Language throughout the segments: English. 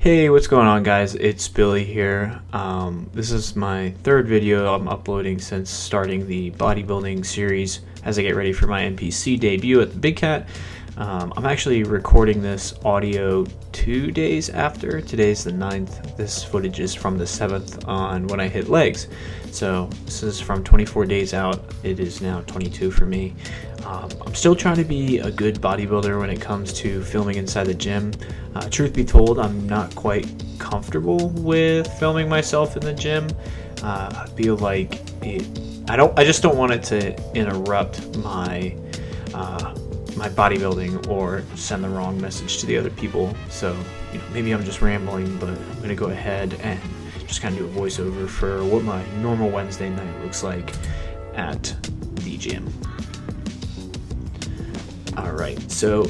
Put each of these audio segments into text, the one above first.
Hey, what's going on, guys? It's Billy here. This is my third video I'm uploading since starting the bodybuilding series as I get ready for my NPC debut at the Big Cat. I'm actually recording this audio 2 days after. Today's the 9th. This footage is from the 7th on when I hit legs. So this is from 24 days out. It is now 22 for me. I'm still trying to be a good bodybuilder when it comes to filming inside the gym. Truth be told, I'm not quite comfortable with filming myself in the gym. I feel like I just don't want it to interrupt my bodybuilding or send the wrong message to the other people. So maybe I'm just rambling, but I'm gonna go ahead and just kind of do a voiceover for what my normal Wednesday night looks like at the gym. Alright, so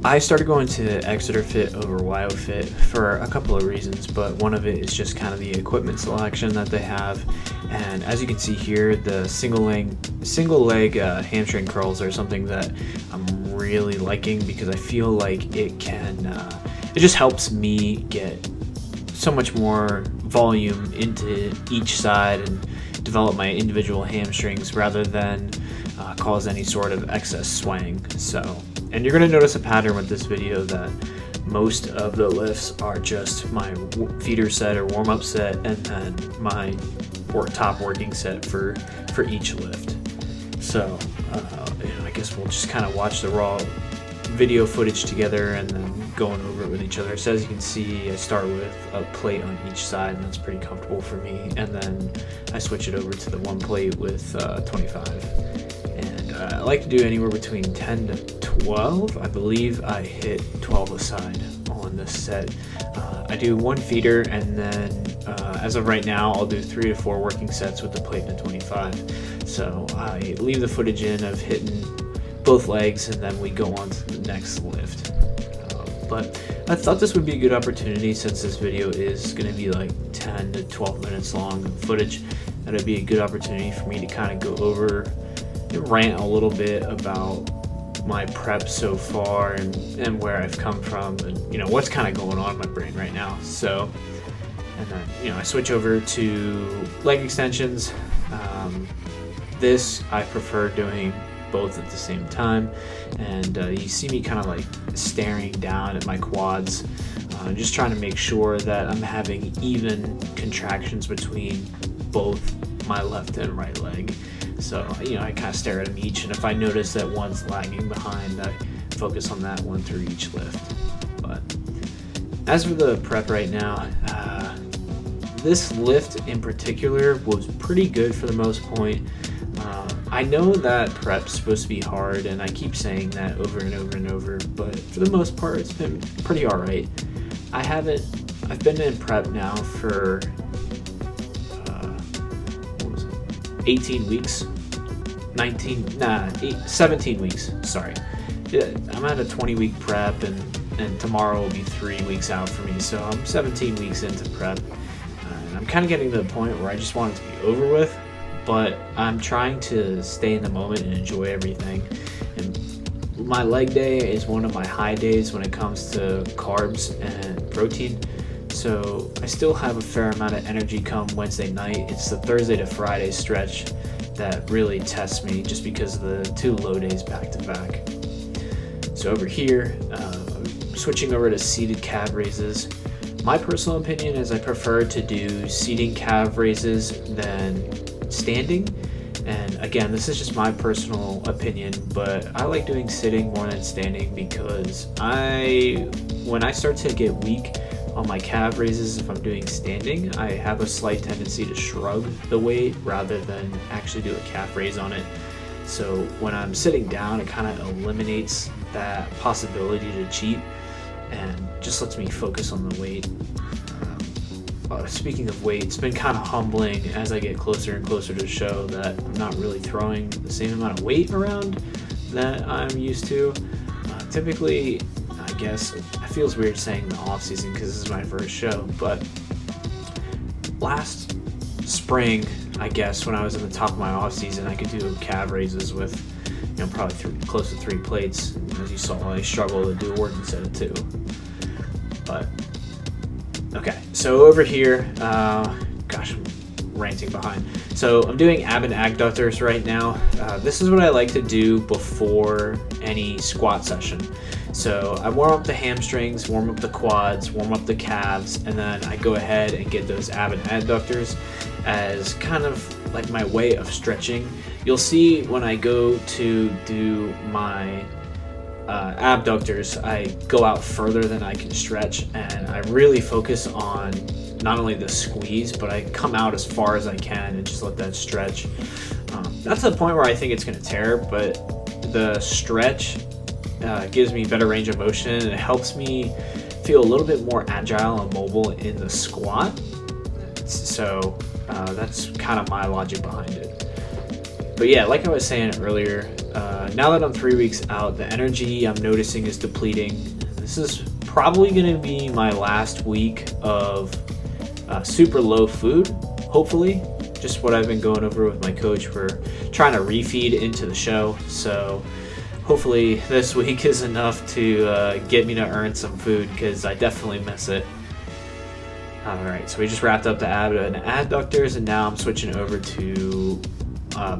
I started going to Exeter Fit over WyoFit for a couple of reasons, but one of it is just kind of the equipment selection that they have. And as you can see here, the single leg hamstring curls are something that I'm really liking because I feel like it just helps me get so much more volume into each side and develop my individual hamstrings rather than cause any sort of excess swaying. And you're going to notice a pattern with this video that most of the lifts are just my feeder set or warm-up set and then my top working set for each lift. So I guess we'll just kind of watch the raw video footage together and then going over it with each other. So as you can see, I start with a plate on each side, and that's pretty comfortable for me, and then I switch it over to the one plate with 25. I like to do anywhere between 10 to 12. I believe I hit 12 a side on this set. I do one feeder, and then as of right now, I'll do 3 to 4 working sets with the plate and the 25. So I leave the footage in of hitting both legs, and then we go on to the next lift. But I thought this would be a good opportunity, since this video is going to be like 10 to 12 minutes long of footage, that it'd be a good opportunity for me to kind of go over and rant a little bit about my prep so far and where I've come from and what's kind of going on in my brain right now. So, and then I switch over to leg extensions. This I prefer doing both at the same time, and you see me kind of like staring down at my quads, just trying to make sure that I'm having even contractions between both my left and right leg. So I kind of stare at them each, and if I notice that one's lagging behind, I focus on that one through each lift. But as for the prep right now, this lift in particular was pretty good for the most point. I know that prep's supposed to be hard, and I keep saying that over and over and over, but for the most part, it's been pretty alright. I've been in prep now for 18 weeks, 17 weeks, sorry. I'm at a 20-week prep, and tomorrow will be 3 weeks out for me, so I'm 17 weeks into prep. And I'm kind of getting to the point where I just want it to be over with, but I'm trying to stay in the moment and enjoy everything. And my leg day is one of my high days when it comes to carbs and protein. So I still have a fair amount of energy come Wednesday night. It's the Thursday to Friday stretch that really tests me, just because of the 2 low days back to back. So over here, switching over to seated calf raises. My personal opinion is I prefer to do seating calf raises than standing. And again, this is just my personal opinion, but I like doing sitting more than standing because when I start to get weak on my calf raises, if I'm doing standing, I have a slight tendency to shrug the weight rather than actually do a calf raise on it. So when I'm sitting down, it kind of eliminates that possibility to cheat and just lets me focus on the weight. Speaking of weight, it's been kind of humbling as I get closer and closer to the show that I'm not really throwing the same amount of weight around that I'm used to. Typically, I guess it feels weird saying the off season because this is my first show, but last spring, I guess, when I was in the top of my off season, I could do calf raises with probably close to 3 plates. As you saw, I struggled to do a working set of 2. But Okay, so over here, gosh, I'm ranting behind. So I'm doing ab and adductors right now. This is what I like to do before any squat session. So I warm up the hamstrings, warm up the quads, warm up the calves, and then I go ahead and get those ab and adductors as kind of like my way of stretching. You'll see when I go to do my abductors, I go out further than I can stretch, and I really focus on not only the squeeze, but I come out as far as I can and just let that stretch. Not to the point where I think it's going to tear, but the stretch gives me better range of motion, and it helps me feel a little bit more agile and mobile in the squat. So that's kind of my logic behind it. But yeah, like I was saying earlier, now that I'm 3 weeks out, the energy I'm noticing is depleting. This is probably going to be my last week of super low food, hopefully. Just what I've been going over with my coach. We're trying to refeed into the show, so hopefully this week is enough to get me to earn some food, because I definitely miss it. Alright, so we just wrapped up the ab and adductors, and now I'm switching over to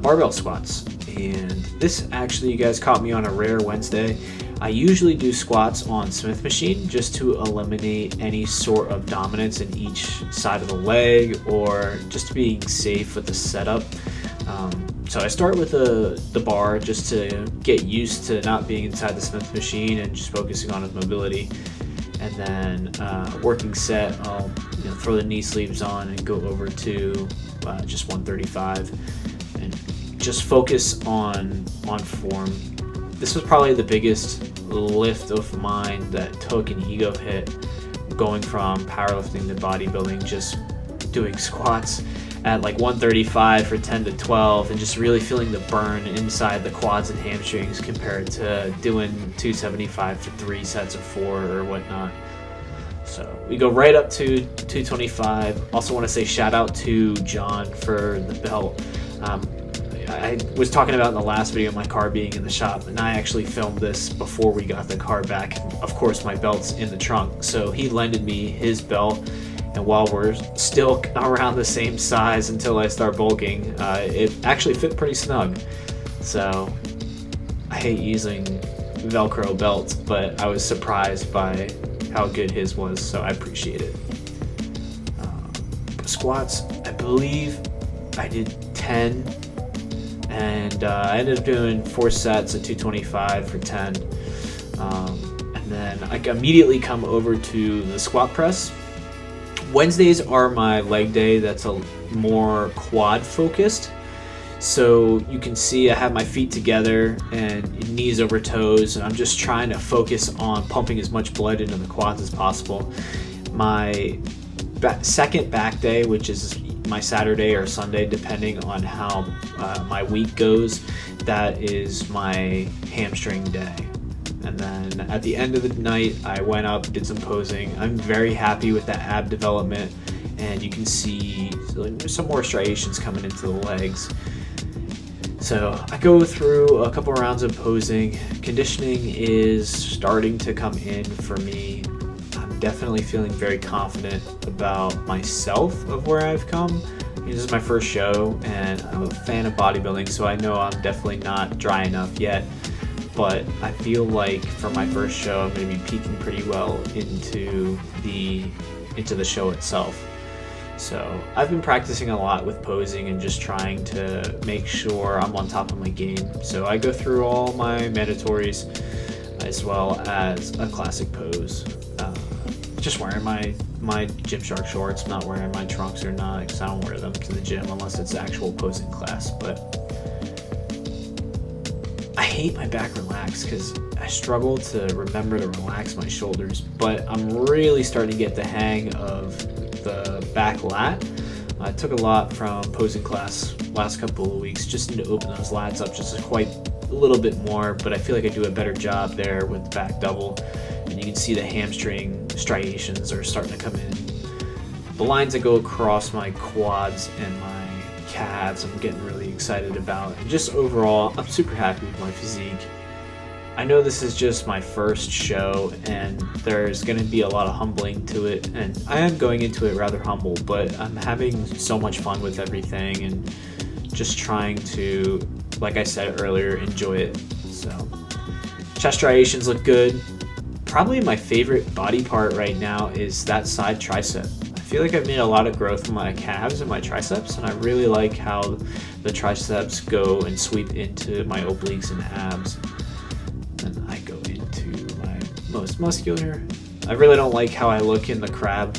barbell squats. And this actually, you guys caught me on a rare Wednesday. I usually do squats on Smith machine just to eliminate any sort of dominance in each side of the leg, or just being safe with the setup. So I start with the bar just to get used to not being inside the Smith machine and just focusing on his mobility. And then working set, I'll throw the knee sleeves on and go over to just 135 and just focus on form. This was probably the biggest lift of mine that took an ego hit, going from powerlifting to bodybuilding, just doing squats at like 135 for 10 to 12 and just really feeling the burn inside the quads and hamstrings compared to doing 275 for 3 sets of 4 or whatnot. So we go right up to 225. Also want to say shout out to John for the belt. I was talking about in the last video my car being in the shop, and I actually filmed this before we got the car back. Of course, my belt's in the trunk, so he lended me his belt, and while we're still around the same size until I start bulking, it actually fit pretty snug. So I hate using Velcro belts, but I was surprised by how good his was, so I appreciate it. Squats, I believe I did 10. And I ended up doing 4 sets at 225 for 10. And then I immediately come over to the squat press. Wednesdays are my leg day. That's a more quad focused. So you can see I have my feet together and knees over toes, and I'm just trying to focus on pumping as much blood into the quads as possible. My second back day, which is my Saturday or Sunday, depending on how my week goes, that is my hamstring day. And then at the end of the night, I went up, did some posing. I'm very happy with that ab development, and you can see some more striations coming into the legs. So I go through a couple rounds of posing. Conditioning is starting to come in for me. I'm definitely feeling very confident about myself of where I've come. This is my first show, and I'm a fan of bodybuilding, so I know I'm definitely not dry enough yet. But I feel like for my first show, I'm going to be peaking pretty well into the show itself. So I've been practicing a lot with posing and just trying to make sure I'm on top of my game. So I go through all my mandatories as well as a classic pose. Just wearing my Gymshark shorts. I'm not wearing my trunks or not, because I don't wear them to the gym unless it's actual posing class. But I hate my back relax because I struggle to remember to relax my shoulders, but I'm really starting to get the hang of the back lat. I took a lot from posing class last couple of weeks, just need to open those lats up just quite a little bit more, but I feel like I do a better job there with the back double, and you can see the hamstring striations are starting to come in. The lines that go across my quads and my calves I'm getting really excited about, and just overall I'm super happy with my physique. I know this is just my first show and there's going to be a lot of humbling to it, and I am going into it rather humble, but I'm having so much fun with everything and just trying to, like I said earlier, enjoy it. So chest striations look good. Probably my favorite body part right now is that side tricep. I feel like I've made a lot of growth in my calves and my triceps, and I really like how the triceps go and sweep into my obliques and abs. Then I go into my most muscular. I really don't like how I look in the crab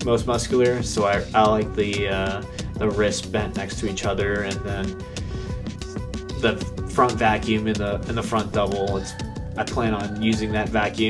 most muscular, so I like the wrist bent next to each other, and then the front vacuum in the front double. I plan on using that vacuum